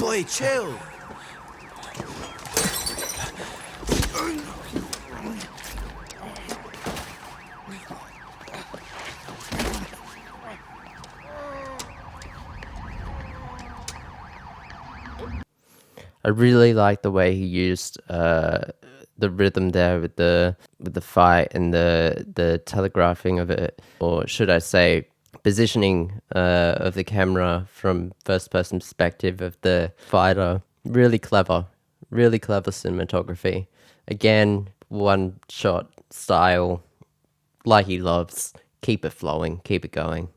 Boy, chill. I really like the way he used the rhythm there with the fight and the telegraphing of it, or should I say, positioning of the camera from first person perspective of the fighter. Really clever cinematography. Again, one shot style, like he loves. Keep it flowing, keep it going.